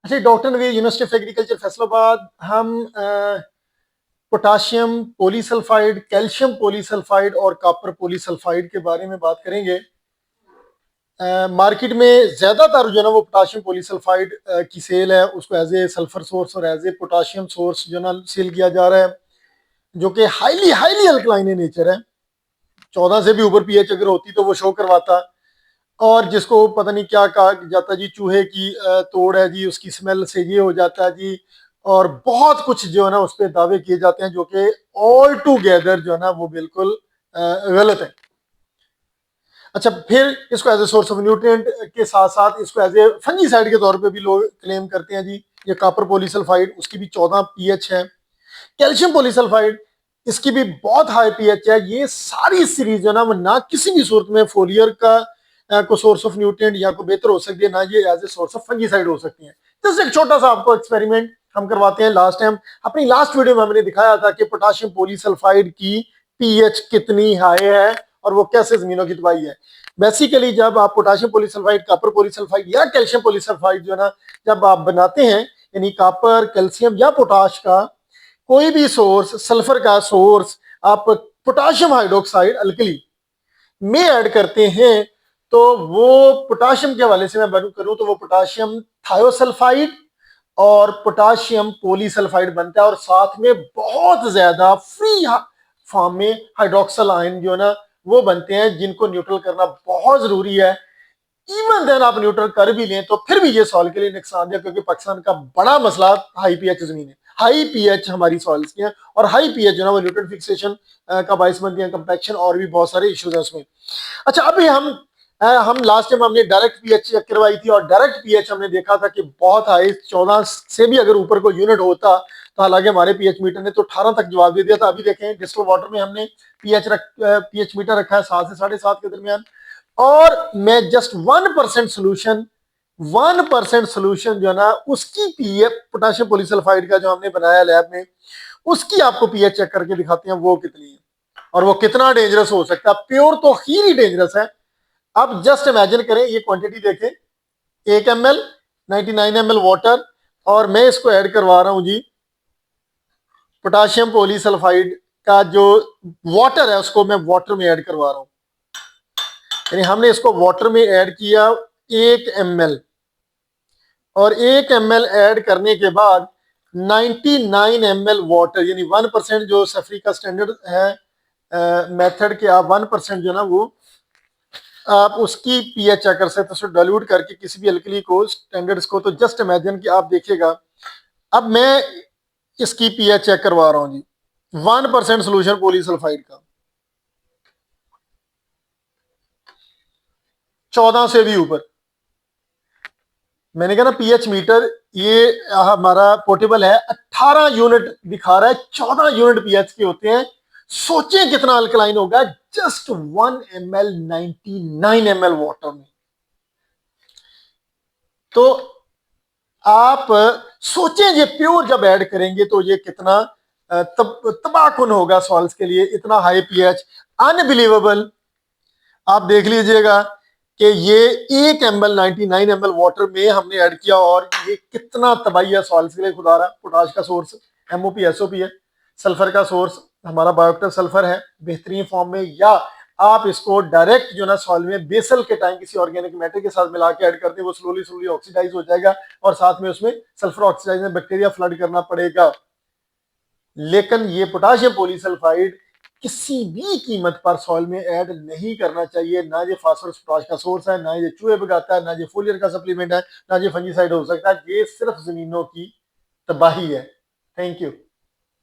अच्छा, doctor Naveed, university of agriculture Faisalabad. हम potassium polysulphide, calcium polysulphide और कॉपर पॉलीसल्फाइड के बारे में बात करेंगे। मार्केट में ज्यादातर जो है ना वो पोटाशियम पॉलीसल्फाइड की सेल है, उसको एज ए सल्फर सोर्स और एज ए पोटाशियम सोर्स जो है ना सेल किया जा रहा है, जो कि highly highly alkaline in nature है। 14 से भी ऊपर पीएच अगर होती तो वो शो करवाता। और जिसको पता नहीं क्या कहा जाता जी, चूहे की तोड़ है जी, उसकी स्मेल से ये हो जाता है जी, और बहुत कुछ जो है ना उस पर दावे किए जाते हैं, जो कि ऑल टूगेदर जो है ना वो बिल्कुल गलत है। अच्छा, फिर इसको as a source of nutrient के साथ साथ इसको एज ए फंजीसाइड के तौर पे भी लोग क्लेम करते हैं जी। ये कॉपर पॉलीसल्फाइड, उसकी भी 14 पीएच है। कैल्शियम पॉलीसल्फाइड, इसकी भी बहुत हाई पीएच है। ये सारी सीरीज जो है ना वो ना किसी भी सूरत में फोलियर का को सोर्स ऑफ न्यूट्रिएंट या को बेहतर हो सकती है, ना ये as a source of fungicide हो सकती है। जैसे एक छोटा सा आपको एक्सपेरिमेंट हम करवाते हैं। लास्ट टाइम अपनी लास्ट वीडियो में हमने दिखाया था कि पोटाशियम पॉलीसल्फाइड की पीएच कितनी हाई है और वो कैसे जमीनों की तबाही है। बेसिकली जब आप पोटाशियम पॉलीसल्फाइड, कॉपर पॉलीसल्फाइड या कैल्शियम पॉलीसल्फाइड जो है ना जब आप बनाते हैं, यानी कॉपर, कैल्शियम या पोटाश का कोई भी सोर्स, सल्फर का सोर्स आप पोटाशियम हाइड्रोक्साइड अल्कली में ऐड करते हैं, तो वो पोटाशियम के हवाले से मैं बात करूं तो वो पोटाशियम थायोसल्फाइड और पोटाशियम पॉलीसल्फाइड बनता है, और साथ में बहुत ज्यादा फ्री फॉर्म में हाइड्रोक्सल आयन जो है ना वो बनते हैं, जिनको न्यूट्रल करना बहुत जरूरी है। इवन देन आप न्यूट्रल कर भी लें तो फिर भी ये सॉइल के लिए नुकसान है, क्योंकि पाकिस्तान का बड़ा मसला हाई पीएच जमीन है। हाई पीएच हमारी सॉइल्स की है, और हाई पीएच जो है वो न्यूट्रल फिक्सेशन का बाइस बनती है, कंपैक्शन और भी बहुत सारे इश्यूज हैं उसमें। अच्छा, अभी हम लास्ट टाइम हमने डायरेक्ट पीएच चेक करवाई थी, और डायरेक्ट पीएच हमने देखा था कि बहुत हाई, 14 से भी अगर ऊपर कोई यूनिट होता तो हालांकि हमारे पीएच मीटर ने तो 18 तक जवाब दे दिया था। अभी देखें डिस्टिल वाटर में हमने पीएच मीटर रखा है 7 से 7.5 के दरमियान, और मैं जस्ट 1% सोल्यूशन, 1% सोल्यूशन जो है ना उसकी पीएच पोटेशियम पॉलीसल्फाइड का जो हमने बनाया लैब में, उसकी आपको पीएच चेक करके दिखाते हैं वो कितनी है और वो कितना डेंजरस हो सकता है। प्योर तो ही डेंजरस है। अब जस्ट इमेजिन करें, ये क्वांटिटी देखें, 1 ml, 99 ml वाटर, और मैं इसको ऐड करवा रहा हूं जी पोटाशियम पॉलीसल्फाइड का जो वाटर है उसको मैं वाटर में ऐड करवा रहा हूं। यानी हमने इसको वाटर में ऐड किया 1 ml, और 1 ml ऐड करने के बाद 99 ml वाटर, यानी 1% जो सफरी का स्टैंडर्ड है मेथड के, आप 1% जो ना वो आप उसकी पीएच चेक कर सकते हैं, उसको डाइल्यूट करके किसी भी अल्कली को, स्टैंडर्ड्स को। तो जस्ट इमेजिन कि आप देखिएगा, अब मैं इसकी पीएच चेक करवा रहा हूं जी 1% सोल्यूशन पॉलीसल्फाइड का, 14 से भी ऊपर। मैंने कहा ना पीएच मीटर ये हमारा पोर्टेबल है, 18 यूनिट दिखा रहा है, 14 यूनिट पीएच के होते हैं। सोचें कितना अल्कलाइन होगा जस्ट 1 ml 99 ml वाटर में। तो आप सोचें ये प्योर जब ऐड करेंगे तो ये कितना तबाहकुन होगा सॉल्स के लिए। इतना हाई पीएच, अनबिलीवेबल। आप देख लीजिएगा कि ये 1 ml 99 ml वाटर में हमने ऐड किया, और ये कितना तबाही है सॉल्स के लिए। खुदा रहा, पोटाश का सोर्स एमओपी एसओपी है, सल्फर का सोर्स हमारा बायोक्टर सल्फर है बेहतरीन फॉर्म में, या आप इसको डायरेक्ट जो ना सॉइल में बेसल के टाइम किसी ऑर्गेनिक मैटर के साथ मिला के ऐड करते हैं, वो स्लोली स्लोली ऑक्सीडाइज हो जाएगा, और साथ में उसमें सल्फर ऑक्सीडाइज में बैक्टीरिया फ्लड करना पड़ेगा। लेकिन ये पोटाशियम पॉलीसल्फाइड किसी भी कीमत पर सॉइल में ऐड नहीं करना चाहिए। ना ये फास्फोरस पोटाश का सोर्स है, ना ये चूहे भगाता है, ना ये फोलियर का सप्लीमेंट है, ना ये फंजीसाइड हो सकता है। ये सिर्फ जमीनों की तबाही है। Thank you.